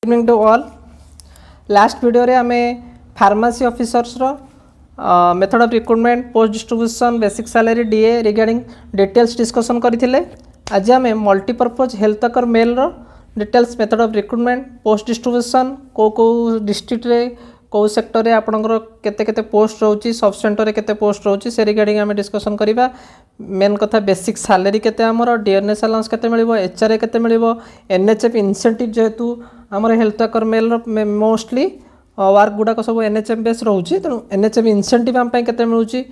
Evening to all. Last video रे आमे pharmacy officers रो method of recruitment post distribution basic salary DA regarding details discussion करथिले। आज आमे मल्टीपर्पज हेल्थ वर्कर मेल रो details method of recruitment post distribution को district रे को सेक्टर रे आपनकर केते केते पोस्ट रहउची सब सेंटर रे केते पोस्ट रहउची से रिगार्डिंग आमे डिस्कशन करिबा। मेन कथा बेसिक सैलरी केते हमर डीएनएस अलाउंस केते मिलिबो एचआरए केते मिलिबो एनएचएफ इंसेंटिव जेहेतु आमर health worker male mostly work गुड़ाक सब एनएचएफ बेस रोचे तेणु एनएचएफ इंसेंटिव आम केते मिलूँ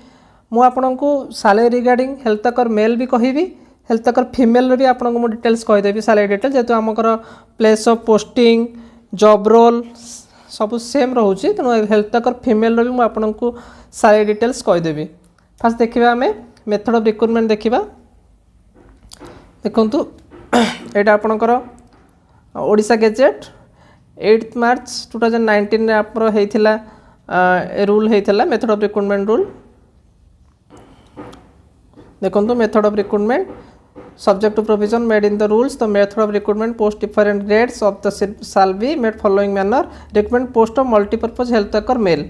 मु आपको salary regarding health worker male भी कहबी हेल्थ वर्कर फीमेल भी आपको डिटेल्स कहीदेवी सैलरी डिटेल जेहेतु आमर place of posting job role सब सेम रोचे तेणु हेल्थ वर्कर फीमेल भी मुझे सैलरी डिटेल्स कहीदेवी। फास्ट देखा आम मेथड ऑफ रिक्रूटमेंट देखा देखु यहाँ आपणकर ओडिशा गेजेट 8 मार्च 2019 आप रूल होता मेथड ऑफ रिक्रूटमेंट रूल देखो method of recruitment subject to provision made in the rules the method of recruitment post different grades of the shall be made following manner recruitment post of multipurpose health worker male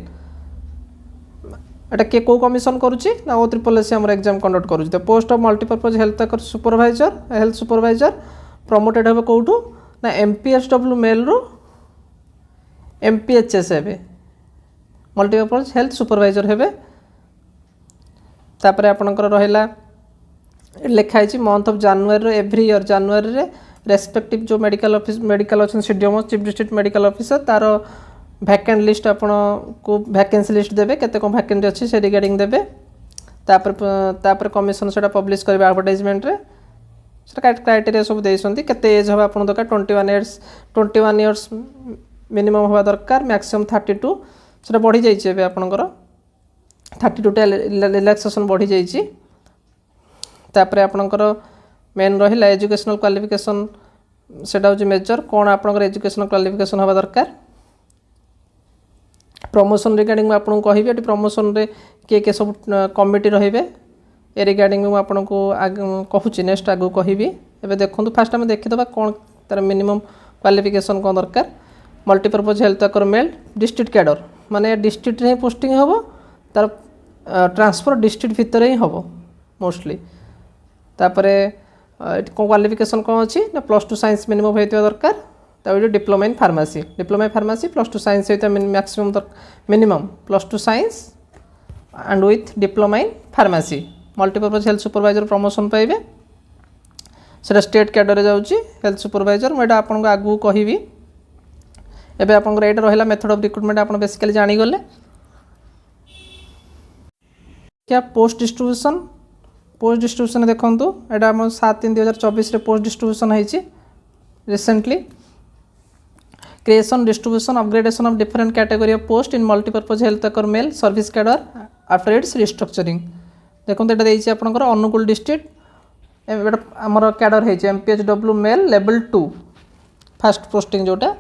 एटा के को commission करुच्ची ना ओ triple S आम exam conduct करुच्ची the post of multipurpose health worker supervisor health supervisor promoted हे कौटू ना एमपीएसडब्ल्यू मेल रू एमपीएचएस हे मल्टीपर्पज हेल्थ सुपरवाइजर हे तापर आपणकर रहिला लिखाई month of January every year जनवरी रे रेस्पेक्टिव जो मेडिकल ऑफिस मेडिकल अच्छा CDMO chief district medical officer तार वैकेंट लिस्ट आपण को वैकेंसी लिस्ट देवे केते को वैकेंसी अच्छी से रिगार्डिंग देवे तापर कमिशन से पब्लिश करेंगे एडवर्टाइजमेंट रे क्राइटेरिया सब देते केते एज हम आप दरकार 21 इयर्स मिनिमम हवा दरकार मैक्सिमम 32 से बढ़ी जाइए आपंकर 32 रिलैक्सेशन बढ़ी जाइए तापर आपणकर मेन रहा एजुकेशनल क्वालिफिकेशन से मेजर कौन आपंकर एजुकेशनल क्वालिफिकेशन हवा दरकार प्रमोशन रिगार्डिंग आपको कहि प्रमोशन रे के सब कमिटी रे ए रिगार्डिंग मुझे कहूँ नेक्स्ट आगू कहि एवं देखो फास्ट आम देखीदा कौन तार मिनिमम क्वालिफिकेशन कौन दरकार multipurpose health worker male district cadre माने डिस्ट्रिक्ट रे पोस्टिंग हम तार ट्रांसफर डिस्ट्रिक्ट भितर ही हम मोस्टली तापर क्वालिफिकेशन कौन अच्छी ना +2 साइंस मिनिमम होता दरकार तापर डिप्लोमा इन फार्मेसी +2 साइंस होता maximum minimum +2 science and with diploma in pharmacy multipurpose health supervisor promotion पाइबे से स्टेट कैडर जाऊँगी हेल्थ सुपरवाइजर मुझे आपको आगू कहबी एबे आपंकर एटा रहिला मेथड ऑफ रिक्रूटमेंट आप बेसिकली जानीगले क्या पोस्ट डिस्ट्रीब्यूशन देखो यहाँ आम 7/3/2024 पोस्ट डिस्ट्रीब्यूशन होती recently creation distribution upgradation of different category of post in multipurpose health worker male service cadre after its restructuring देखो यहाँ देखिए आपंकर अनुगुल डिस्ट्रिक्ट आमर कैडर होती MPHW male level 2 first posting जोटा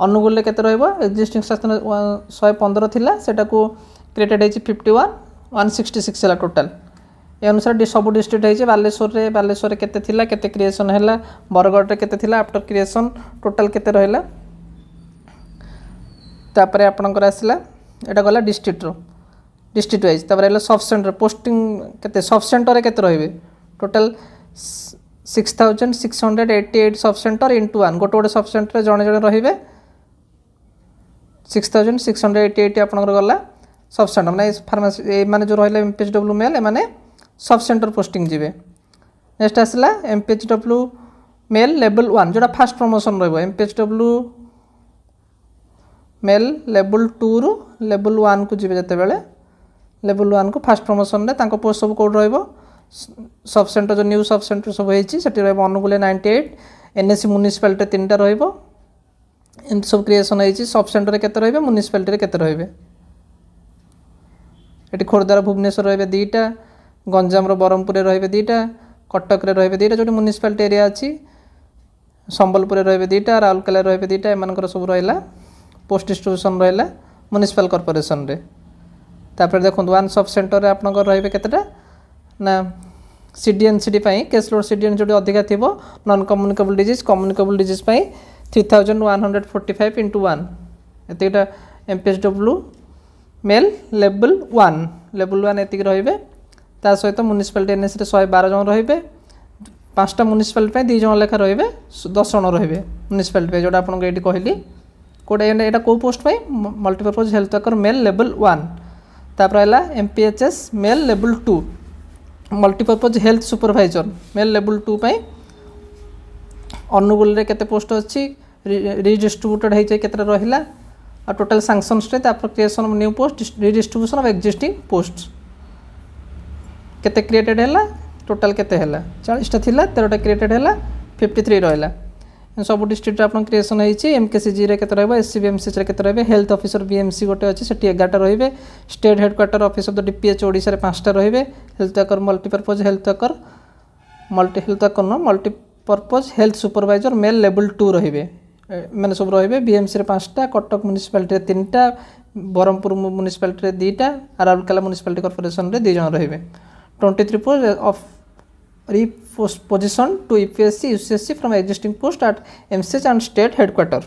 अनुगुल के एक्जिस्टिंग सेक्शन 115 थिला सेटा को क्रिएटेड होती 51 166 है टोटाल ए अनुसार सब डिस्ट्रिक्ट होती बालेश्वर केते थिला केते क्रिएशन है बरगढ़ केते थिला आफ्टर क्रिएशन टोटाल केते रहिला तापर आपणकर आसला एटा गला डिस्ट्रिक्ट वाइज तापर सब सेंटर पोस्टिंग केते सब सेंटर केते रहिबे टोटाल 6688 सब सेंटर इंटू 1 गोटे सब सेंटर जड़े जड़े रहिबे 6688 आपणकर गला सब सेंटर माने फार्मेसी माने जो रहिला एमपीएचडब्ल्यू मेल माने सब सेंटर पोस्टिंग जीवे नेक्स्ट आसला एमपीएचडब्ल्यू मेल लेवल 1 जोटा फास्ट प्रमोशन रहिबो एमपीएचडब्ल्यू मेल लेवल 2 रु लेवल 1 को जीवे जते बेले लेवल 1 को फास्ट प्रमोशन रे तांको पोस्ट सब कोड रहिबो सब सेंटर जो न्यू सब सेंटर सब होईची सेठी रहिबो अनुगुले 98 एनएससी म्युनिसिपालिटी 3टा रहिबो इन सब क्रिएशन होईची सब सेंटर रे केते रहिबे म्युनिसिपालिटी रे केते रहिबे एटी खोरदार भुवनेश्वर रहिबे 2टा गंजाम ब्रह्मपुर रे 2टा कटक रे 2टा जो म्युनिसिपालिटी एरिया अच्छी संबलपुर रे 2टा राउरकेला रे 2टा एमानकर सब रहिला पोस्ट डिस्ट्रीब्यूशन रहिला म्युनिसिपल कॉर्पोरेशन रे तापर देखो 1 सब सेंटर रे आपनकर रहिबे केतेटा ना सीडीएन केस लोड सीडीएन जो अधिका थी नॉन कम्युनिकेबल डिजीज 3145 इंटू 1 एतिकटा MPSW मेल लेवल 1 एतिक रहिबे ता सहित म्युनिसिपालिटी एनएस रे 112 जन रहिबे 5टा म्युनिसिपालिटी पे 2 जन लेखा रहिबे 10 जन रहिबे म्युनिसिपालिटी पे जोटा आपन एटी कहली कोडा एटा को पोस्ट पे multipurpose health worker male level 1 तापर हला MPHS male level 2 multipurpose health supervisor male level 2 पे अनुगुल रे केते पोस्ट अछि रिडिस्ट्रीब्यूटेड है केते रहिला और total sanction strength after creation of new post redistribution of existing post केते क्रिएटेड हैला टोटल केते हैला 40 टा थिला 13 टा क्रिएटेड हैला 53 रहला सब डिस्ट्रिक्ट आपन क्रिएशन होईची एमकेसीजी रे केते रहबो एससीबीएमसी रे केते रहबे हेल्थ ऑफिसर बीएमसी गोटे अछि सेठी 11 टा रहबे state headquarter office of the DPH Odisha रे 5 टा रहबे health worker multipurpose health worker multipurpose health supervisor male level 2 रहबे मैंने सब रहिबे बीएमसी रे 5 टा कटक म्युनिसिपालिटी रे 3 टा बरहमपुर म्युनिसिपालिटी रे 2 टा और राउरकेला म्युनिसिपालिटी कॉर्पोरेशन रे 2 जन रहिबे 23 post of reposition to EPSC UCSC from existing post at MCH and state headquarter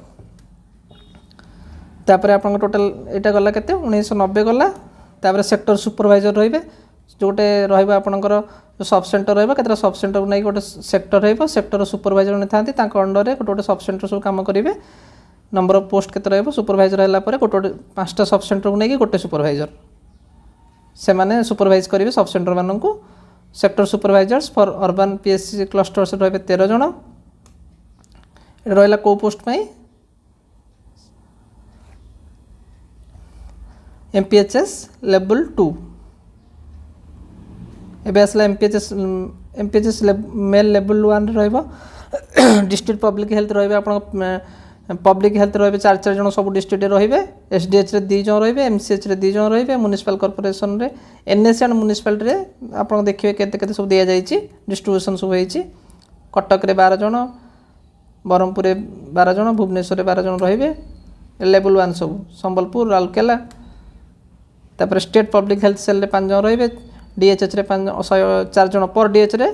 तापर आपन टोटल एटा गला केते 1990 गला तापर सेक्टर सुपरवाइजर रहिबे जोटे रहबा आपनकर सब सेंटर रहबा केतरा सब सेंटर नै गोटे सेक्टर रहबा सेक्टर सुपरवाइजर नै थांती तांको अंडर रे गोटे सब सेंटर सब काम करिवे नंबर ऑफ पोस्ट केते रहबा सुपरवाइजर हैला परे गोटे 5टा सब सेंटर को नै कि गोटे सुपरवाइजर से माने सुपरवाइज करिवे सब सेंटर माननकु sector supervisors for urban PSC cluster से रहिबे 13 जण रहिला को पोस्ट पई एमपीएचएस लेवल 2 एबे असला एमपीएचएस मेल लेवल 1 रहबो डिस्ट्रिक्ट पब्लिक हेल्थ रहबे आपण पब्लिक हेल्थ रहिबे 4 जन सब डिस्ट्रिक्ट रहिबे एसडीएच रे 2 जन रहिबे एमसीएच रे 2 जन रहिबे म्युनिसिपल कॉर्पोरेशन रे एनएस एंड म्युनिसिपालिटी रे आपण देखिबे केते केते सब दिया जाईची डिस्ट्रीब्यूशन सब होईची कटक रे 12 जन बरहमपुर रे 12 जन भुवनेश्वर रे 12 जन रहिबे लेवल 1 सब संबलपुर राउरकेला तापर स्टेट पब्लिक हेल्थ सेल रे 5 जन रहिबे डीएचएच रे 4 जन पर डीएच रे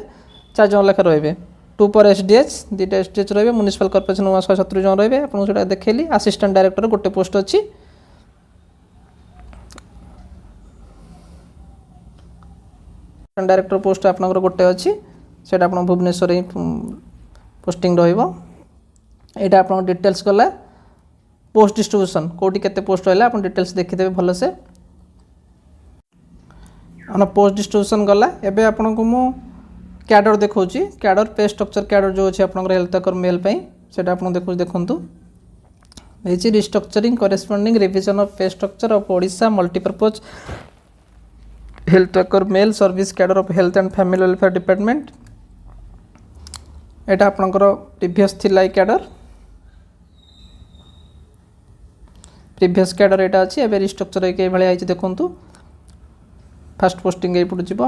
4 जन लेखा रहिबे 2 पर एसडीएच 2टा एसडीएच रहिबे म्युनिसिपल कॉर्पोरेशन 170 जन रहिबे आपन सेटा देखैली असिस्टेंट डायरेक्टर गोटे पोस्ट अछि डायरेक्टर पोस्ट आपनकर गोटे अछि सेटा आपन भुवनेश्वर रे पोस्टिंग रहिबो एटा आपन डिटेल्स गला पोस्ट डिस्ट्रीब्यूशन कोटी केते पोस्ट रहला आपन डिटेल्स देखि देबे भलो से अन पोस्ट डिस्ट्रीब्यूशन गला एबे आपन को मु कैडर देखौची कैडर पे स्ट्रक्चर कैडर जो अछि आपनकर हेल्थ वर्कर मेल पई सेटा आपन देखंतु एची restructuring corresponding revision of pay structure of Odisha multipurpose health worker male service cadre of health and family welfare department एटा आपनकर प्रीवियस थिला कैडर प्रीवियस कैडर एटा अछि एबे रिस्ट्रक्चर एके भले आइछि देखंतु फर्स्ट पोस्टिंग ए पडु जिवो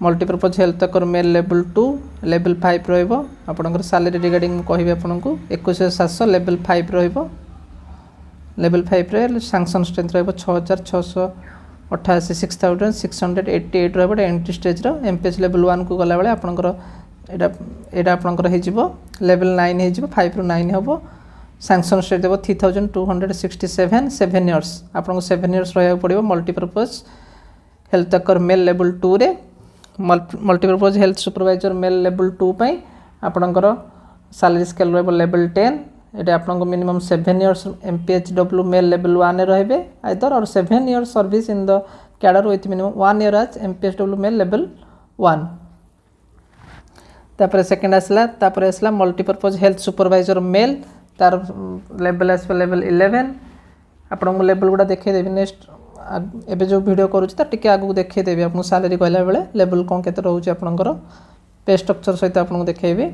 multipurpose health worker male level 2 level 5 रहइबो आपनकर सैलरी रिगार्डिंग कहबे आपनको 21700 लेवल 5 रहइबो लेवल 5 रे सैंक्शन स्ट्रेंथ रहइबो 6688 6688 रहइबो एंट्री स्टेज रो एमपीएच लेवल 1 को गला बेले आपनकर एटा आपनकर हे जिवो लेवल 9 हे जिवो 5 रो 9 हबो सैंक्शन स्टेज देबो 3267 7 इयर्स आपनको 7 इयर्स रहया पड़िबो multipurpose health worker male level 2 रे multipurpose health supervisor male level 2 पई आपनकर सैलरी स्केल रहबो लेवल 10 एटा आपनको minimum 7 years MPHW male level 1 रे रहबे either or 7 years service in the cadre with minimum 1 year as MPHW male level 1 तापर second आसला मल्टीपर्पज हेल्थ सुपरवाइजर मेल तार लेवल आसबा लेवल 11 आपनको लेवल गुडा देखै देबी नेक्स्ट एबे जो वीडियो करूची त टिके आगु देखै देबी आपन सैलरी कहला बेले लेवल कोन केते रहउची आपनकर पे स्ट्रक्चर सहित आपन देखैबे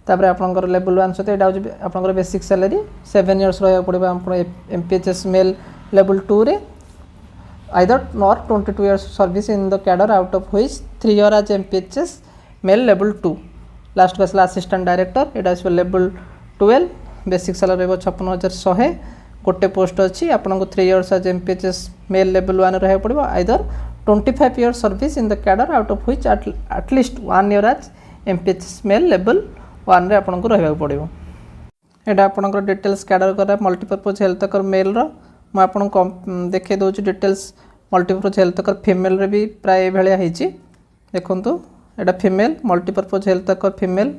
तापर आपनकर लेवल 1 सहित एडा होची आपनकर बेसिक सैलरी 7 इयर्स रहया पड़बा आपन एमपीएचएस मेल लेवल 2 रे either nor 22 years service in the cadre out of which 3 year as MPHS male level 2 last बसला असिस्टेंट डायरेक्टर एडा इज लेवल 12 बेसिक सैलरी रहबो 56100 गोटे पोस्ट अच्छी आपको 3 years as MPHS male level 1 रहा पड़ो either 25 years service in the cadre out of which at least 1 year as MPHS male level one रे आपको रहा पड़ो। यहाँ आपंकर डिटेल्स कैडर करा मल्टीपर्पज हेल्थ वर्कर मेल मुझे देखे दूसरी details multipurpose health worker female रे भी प्राय भाया होती देखूँ यहाँ female multipurpose health worker female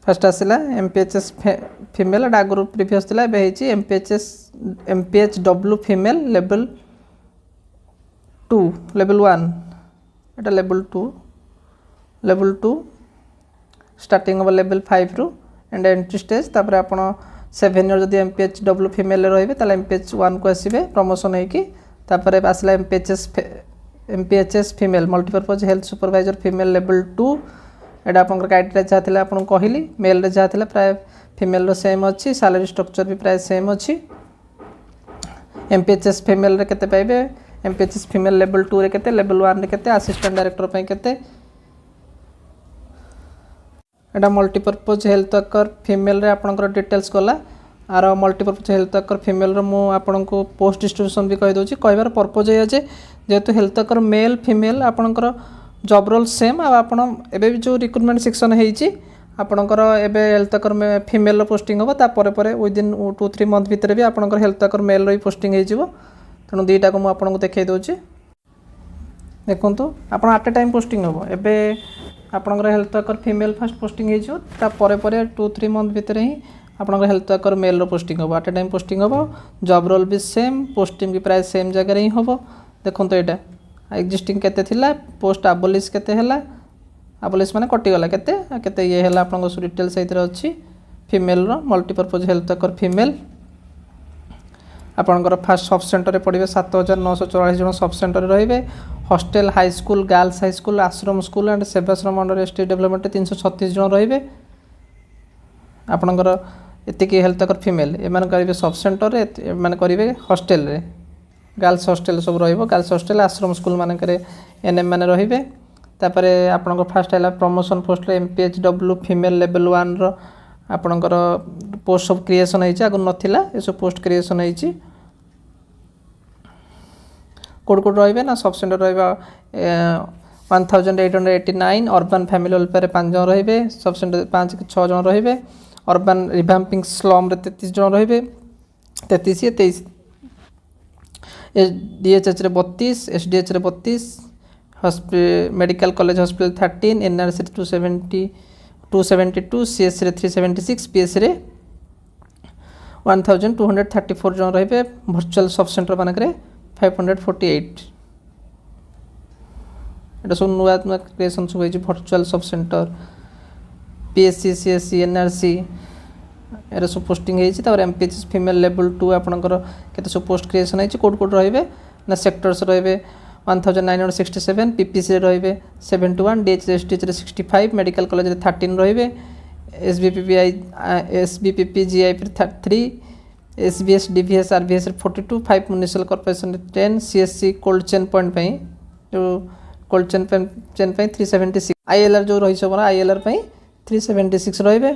first आसला एमपीएचएस फीमेल एट आगुरी प्रीवियस थी MPH W female level 2 level 1 एटा लेवल 2 स्टार्टिंग हम लेवल 5 रु एंड एंट्री स्टेज तापर आप 7 इयर जब एमपीएच डब्ल्यू फीमेल रही है एमपीएच 1 को आसवे प्रमोशन होकर आसला MPHS female multipurpose health supervisor female level 2 एटा आप गाइडलाइन जहाँ थी आपको कहली मेल जहाँ थी प्राय फीमेल रो सेम अच्छी सैलरी स्ट्रक्चर भी प्राय सेम अच्छी एमपीएचएस फीमेल रे केते पाइबे एमपीएचएस फीमेल लेवल 2 रे केते लेवल 1 रे केते असिस्टेंट डायरेक्टर पई केते एटा मल्टीपर्पज हेल्थ वर्कर फीमेल रे आपनकर डिटेल्स गला आर मल्टीपर्पज हेल्थ वर्कर फीमेल रो मु आपनको पोस्ट डिस्ट्रीब्यूशन भी कहि दोची कहबार पर्पज है जे जेहेतु हेल्थ वर्कर मेल फीमेल आपनकर जॉब रोल सेम आपण एबे भी जो रिक्रुटमेंट सेक्शन होईची आपनकर एबे हेल्थ वर्कर फीमेल पोस्टिंग होबो ता परे परे विदिन 2-3 मंथ भितर भी आपनकर हेल्थ वर्कर मेल रो पोस्टिंग होई जिवो तेणु दुईटा को मुझे आपको देखा दूसरी देखूँ आप आट ए टाइम पोस्टिंग हम एबे आपंकर health worker female fast posting hopper 2-3 month भितर ही आपंकर हेल्थ वर्कर मेल पोस्टिंग हम आट ए टाइम पोस्टिंग हम जॉब रोल भी सेम पोस्टिंग भी प्राय सेम जगह ही हम देखो यहाँ एक्जिस्टिंग केते थिला पोस्ट आबोलिश केते हैला आबोलिश माने कटिगला केते केते ये हैला आपन डिटेल्स एथरे अछि फीमेल रो मल्टीपर्पज हेल्थ वर्कर फीमेल आपंकर फास्ट सब सेंटर में पढ़े 7944 जन सब सेंटर रे hostel high school girls high school ashram school and Sevashram under ST development 336 जन रे आपंकर एतिकी हेल्थ वर्कर फीमेल एमान करेंगे सब सेंटर एमान करेंगे हॉस्टेल रे गर्ल्स हॉस्टेल सब रहिबो गर्ल्स हॉस्टेल आश्रम स्कूल मानक एनएम माने रहिबे तापर आपंकर फास्ट है promotion post MPH W female level 1 रो आपंकर पोस्ट सब क्रिएसन होइछि आगु नथिला ए सब पोस्ट क्रिएसन होइछि कोड कोड रहिबे ना सब सेंटर रहिबा 1889 अर्बन फैमिली वेलफेयर 5 जन रहिबे सब सेंटर 5-6 जन रहिबे अर्बन रिवैम्पिंग स्लम रे 33 जन रहिबे 33 या 23 डीएचएच रे 32 एसडीएच रे 32 medical college hospital 13 NRC 272 CS रे 376 पीएस रे 1234 जन रहिबे वर्चुअल सब सेंटर मानक रे 548 एटा सब नुआ क्रिएशन सब होइछि virtual sub centre PSC CSC NRC एरा सब पोस्टिंग होइछि तापर एमपीएच फीमेल लेवल 2 आपनकर केते सब पोस्ट क्रिएशन होइछि कोड कोड रहिबे ना सेक्टर्स रहिबे 1967 पीपीसी रे रहिबे 71 डीएचएसटी रे 65 मेडिकल कॉलेज रे 13 रहिबे एसबीपीपी जीआई रे 3 SBS DVS RBS 42 5 municipal corporation 10 CSC cold chain point पई जो कोल्ड चेन पई 376 आईएलआर जो रही सब आईएलआर पई 376 रहिबे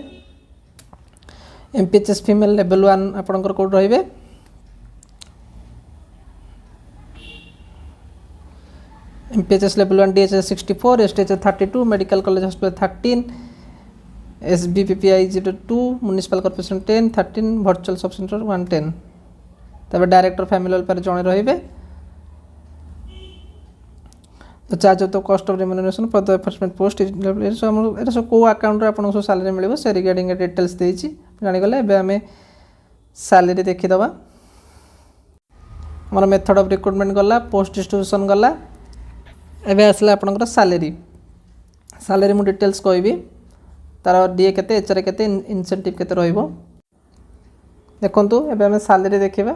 एमपीएचएस फीमेल लेवल 1 आपनकर कोड रहिबे MPHS level 1 DHS 64 STH 32 medical college hospital 13 SBPPI 02 municipal corporation 10 13 virtual sub centre 110 तबे डायरेक्टर फैमिली वेलफेयर जणे रहिबे तो charge of the cost of remuneration for the एफर्टमेंट पोस्ट एटा सब को अकाउंट रे आपन सैलरी मिलिबो से रिगार्डिंग डिटेल्स देछि जानि गले एबे हमें सैलरी देखि दबा हमर मेथड ऑफ रिक्रूटमेंट गला पोस्ट डिस्ट्रीब्यूशन गला एबे आसला आपनकर सैलरी मु डिटेल्स कहबी तार डीए केते एचआर केते इंसेंटिव केते रहइबो देखंतु एबे हमें सैलरी देखिबा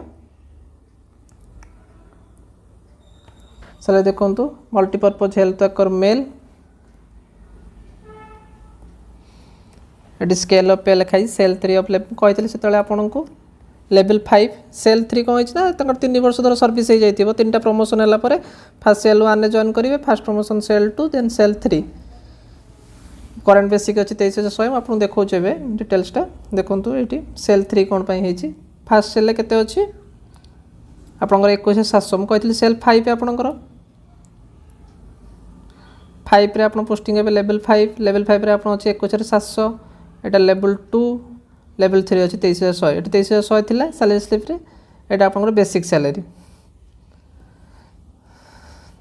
सैलरी देखंतु मल्टीपर्पज हेल्थ वर्कर मेल एटी स्केल ऑफ पे लिखाई सेल 3 ऑफ कहते से आपन को लेवल 5 सेल 3 कौन ना 3 वर्ष धर सर्विस हो जाइए 3टा प्रमोशन है फास्ट सेल 1 जॉइन करेंगे first promotion cell 2 then cell 3 current basic अच्छी 23,100 आपको देखा डिटेल्सटा देखूँ ये सेल 3 कौन पर फास्ट सेल केते अच्छी आपंकर 21,700 मुझे सेल 5 आपंकर फाइव रे आपन पोस्टिंग हे लेवल 5 रे आपन अछि 21700 एटा लेवल 2 लेवल 3 अछि 23100 एटा 23100 थिला सैलरी स्लिप रे एटा आपन बेसिक सैलरी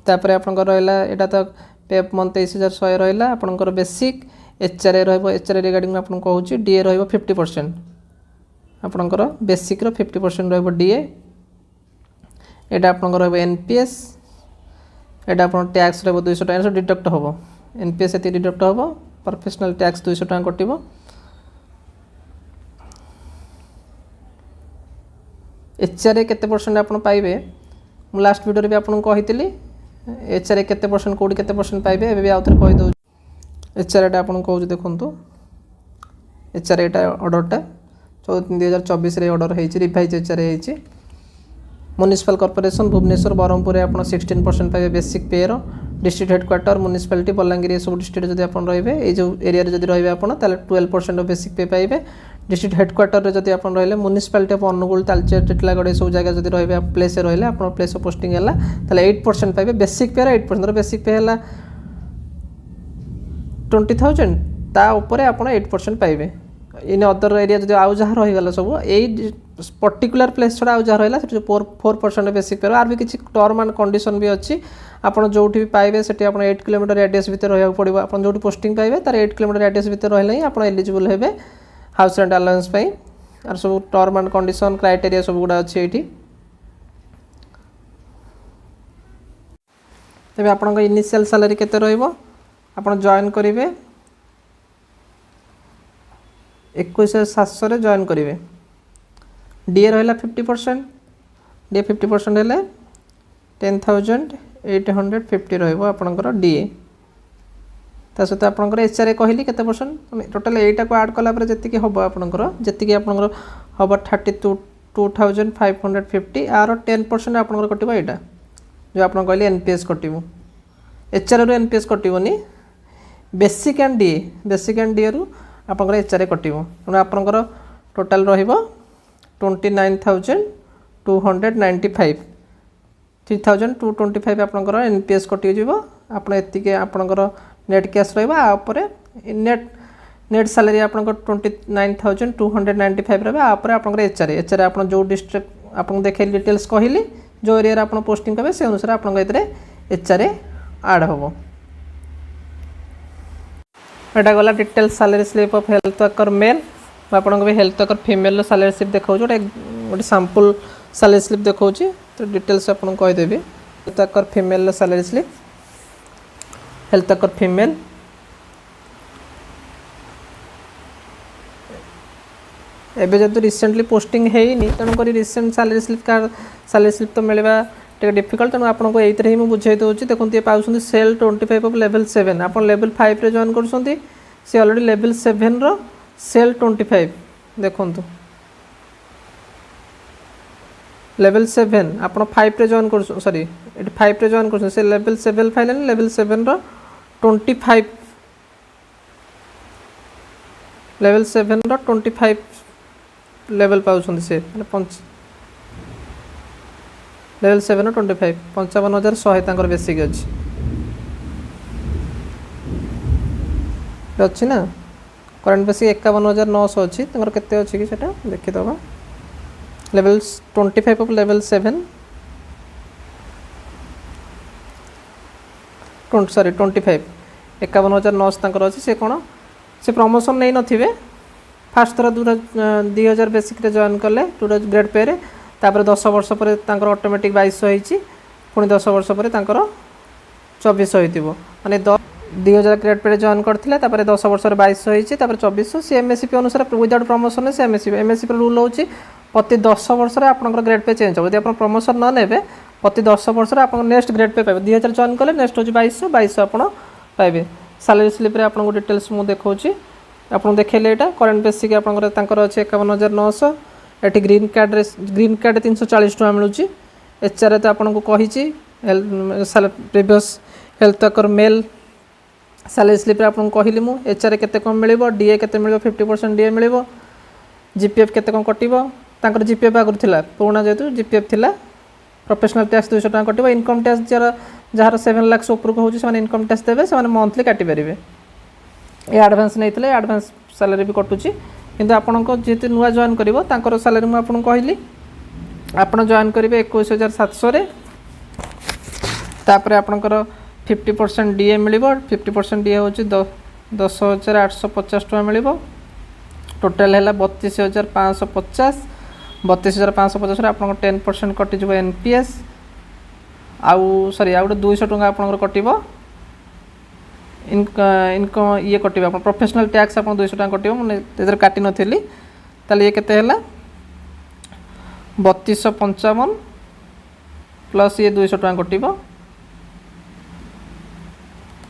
तापर आपन रहला एटा तो पे मंथ 23100 रहला आपन बेसिक एचआरए रहबो एचआरए रिगार्डिंग आपन कहूची डीए रहबो 50% आपन बेसिक रो 50% रहबो डीए एटा आपन रहबो एनपीएस एटा आपन टैक्स रहबो 200 टका से डिडक्ट होबो एनपीएस एति डिडक्ट होबो प्रोफेशनल टैक्स 200 टका कटिबो एचआरए केते परसेंट आपन पाइबे मु लास्ट वीडियो रे भी आपन कहितली एचआरए केते परसेंट कोडी केते परसेंट पाइबे एबे भी आउथर कहि दउ एचआरए टा आपन कहू देखंतु एचआरए टा ऑर्डर टा 2024 रे ऑर्डर हेछि रिवाइज एचआरए हेछि म्युनिसिपल कॉर्पोरेशन भुवनेश्वर बरहमपुर रे आपन 16% पाइबे बेसिक पे रो डिस्ट्रिक्ट हेडक्वार्टर म्युनिसिपैलिटी बलांगीर ये सब डिस्ट्रिक्ट जदि आपन रहबे ए जो एरिया रे जदि रहबे आपन ताले 12% बेसिक पे पाइबे डिस्ट्रिक्ट हेडक्वार्टर रे जदि आपन रहले म्युनिसिपैलिटी ऑफ अनुगुल तालचेर टिटलागड़ सब जगह जदि रहबे प्लेस रे रहले आपन प्लेस ऑफ पोस्टिंग हला ताले 8% पाइबे बेसिक पे रो 8% बेसिक पे हला 20000 ता ऊपर आपन 8% पाइबे इन अदर एरिया जदि आउ जहा रहि गला सब ए पर्टिकुलर प्लेस छोड़ा आउ जहा रहला 4% बेसिक पे आर भी किछि टर्म एंड कंडीशन भी अछि आपन जोठी भी पाइबे सेठी आपन 8 किलोमीटर रेडियस भीतर रहया पड़िबो आपन जोठी पोस्टिंग पाइबे तार 8 किलोमीटर रेडियस भीतर रहले ही आपन एलिजिबल हेबे हाउस रेंट अलाउंस पई आर सब टर्म एंड कंडीशन क्राइटेरिया सब गुडा अछि एठी तबे आपन को इनिशियल सैलरी केते रहइबो आपन जॉइन करिवे 21700 रे जॉइन करिवे डीए रहला 50% डीए 50% हेले 10850 रहइबो आपनकर डीए ता सहित आपनकर एचआरए कहली केते परसेंट टोटल एटा को ऐड कला पर जति कि हबो आपनकर जति कि आपनकर हबो 32550 आरो 10% आपनकर कटिबो एटा जो आपन कहली एनपीएस कटिबो एचआरए रो एनपीएस कटिबोनी बेसिक एंड डीए रो आपनकर एचआरए कटिबो न आपनकर टोटल रहिबो 29295 3225 आपनकर एनपीएस कटि जिवो आपन एति के आपनकर नेट कैश रहबा आ ऊपर नेट सैलरी आपनकर 29295 रहबा आ ऊपर आपनकर एचआरए आपन जो डिस्ट्रिक्ट आपन देखे डिटेल्स कहिली जो एरिया रे आपन पोस्टिंग करबे से अनुसार आपन एतरे एचआरए ऐड होबो एटा गला detail salary slip of health worker male आपन को health worker female salary slip देखौ जो गोटे सैंपल सैलरी स्लिप देखौ छी तो डिटेल्स आपन कहि देबे health worker female salary slip health worker female एबे जब रिसेंटली पोस्टिंग हेइनी तन करी रिसेंट सैलरी स्लिप तो मिलबा टे डिफिकल्ट तन आपन को एइतरे ही मु बुझाइ दोछि देखुन ते पाउछन सेल 25 ऑफ लेवल 7 आपन लेवल 5 रे जॉइन करछंती से ऑलरेडी लेवल 7 रो सेल 25 देखंतु लेवल 7 आपन 5 रे जॉइन कर सॉरी 5 रे जॉइन कर से लेवल 7 फाइनल लेवल 7 रो 25 लेवल 7 रो 25 लेवल पाउछन से माने लेवल 7 रो 25 55100 तांकर बेसिक अछि अछि ना करंट बेसिक 51900 अछि तांकर केते अछि कि सेटा देखि दबा लेवल 25 ऑफ लेवल 7 सॉरी 25 51900 तांकर अछि से कोन से प्रमोशन नै नथिबे फास्ट थरा 2000 बेसिक रे जॉइन करले 2 ग्रेड पे रे तापर 10 वर्ष पर तांकर ऑटोमेटिक 2200 होईची पुनी 10 वर्ष पर तांकर 2400 होइतिबो माने 2000 ग्रेड पे जॉइन करथिले तापर 10 वर्ष रे 2200 होईची तापर 2400 सी एमएससी अनुसार विदाउट प्रमोशन से एमएससी पर रूल होची प्रति 10 वर्ष रे आपनकर ग्रेड पे चेंज हो यदि आपन प्रमोशन न नेबे प्रति 10 वर्ष रे आपन नेक्स्ट ग्रेड पे पाबे 2000 जॉइन करले नेक्स्ट होची 2200 आपन पाइबे सैलरी स्लिप रे आपन को डिटेल्स मु देखौची आपन देखेले एटा करंट बेसिक आपनकर तांकर अछि 51900 एटी ग्रीन कार्ड 340 टका मिलुची एचआरए तो आपन को कहिची previous health worker male salary slip रे आपन कहली मु एचआरए केते कम मिलिबो डीए केते मिलिबो 50% डीए मिलिबो जीपीएफ केते कम कटिबो तांकर जीपीएफ आगर थिला पुराना जेतु जीपीएफ थिला प्रोफेशनल टैक्स 200 टका कटिबो इनकम टैक्स जरा जार 7 लाख ऊपर को होची से इनकम टैक्स देबे से मंथली काटि परिबे ए एडवांस नहीं एडवांस सैलरी भी कटुची किंतु आपण को जेते नुआ जॉइन करिवो तांकर सैलरी मु आपन कहली आपण जॉइन करिवे 21700 रे तापर आपनकर 50% डीए मिलिबो 50% डीए होची 10850 टका मिलिबो टोटल है 32550 32550 आप 10% कटिज एनपीएस आउ सॉरी आ 200 टका आप कटिब इनकम ये कटिब आप प्रोफेशनल टैक्स आप 200 टका कटिब मुझे काटी नी ताले ये केते हैला 3255 प्लस ये 200 टका कटिब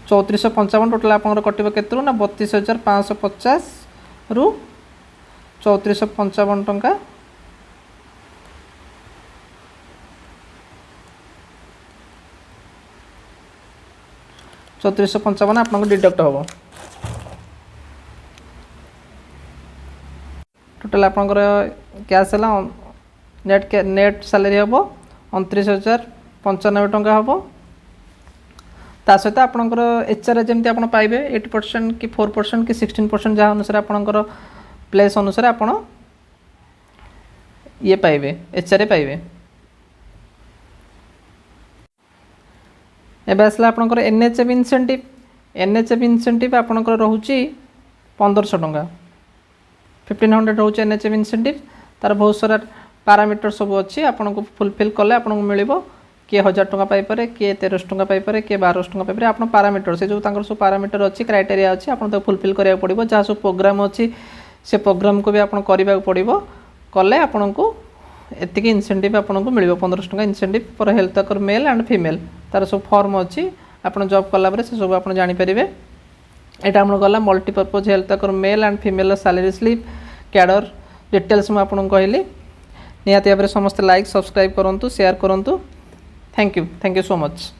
3455 टोटल आप कटिब केतरु ना 32550 रु 3455 टंका 3455 आपको डिडक्ट हम टोटाल आपंकर कैश है नेट सैलरी हम 29,095 टंका हम ता सहित आपंकर एचआर जमी आप पाइबे 8% कि 4% कि 16% जहाँ अनुसार आपंकर प्लेस अनुसार आपड़ ये पाइबे एचआर पाइबे एबे आसला आपनकर एनएचएफ इनसेंटिव आपनकर रहउची 1500 टंका 1500 रहउची एनएचएफ इनसेंटिव तार बहुत सारा पैरामीटर सब अच्छी आपनको फुलफिल कले आपनको मिलिबो किए 1000 टंका पाई पारे किए 1300 टंका पाई पारे किए 1200 टंका पाई पारे आपन पैरामीटर से जो तांकर सब पैरामीटर अच्छी क्राइटेरिया अच्छी आपन तो फुलफिल करिया पड़िबो जहाँ सब प्रोग्राम अच्छी से प्रोग्राम को भी आपन करिबा पड़िबो कले आपनको एतिक इनसेंटिव आपको मिल 1500 टंका इनसेंटिव पर health worker male and female तार सब फॉर्म अच्छी आप जॉब कला से सब आप जानीपर यहाँ आम गला multipurpose health worker male and female salary slip cadre details मुझे कहली निहाती भाव में समस्त लाइक सब्सक्राइब करूँ शेयर करूँ थैंक यू सो मच।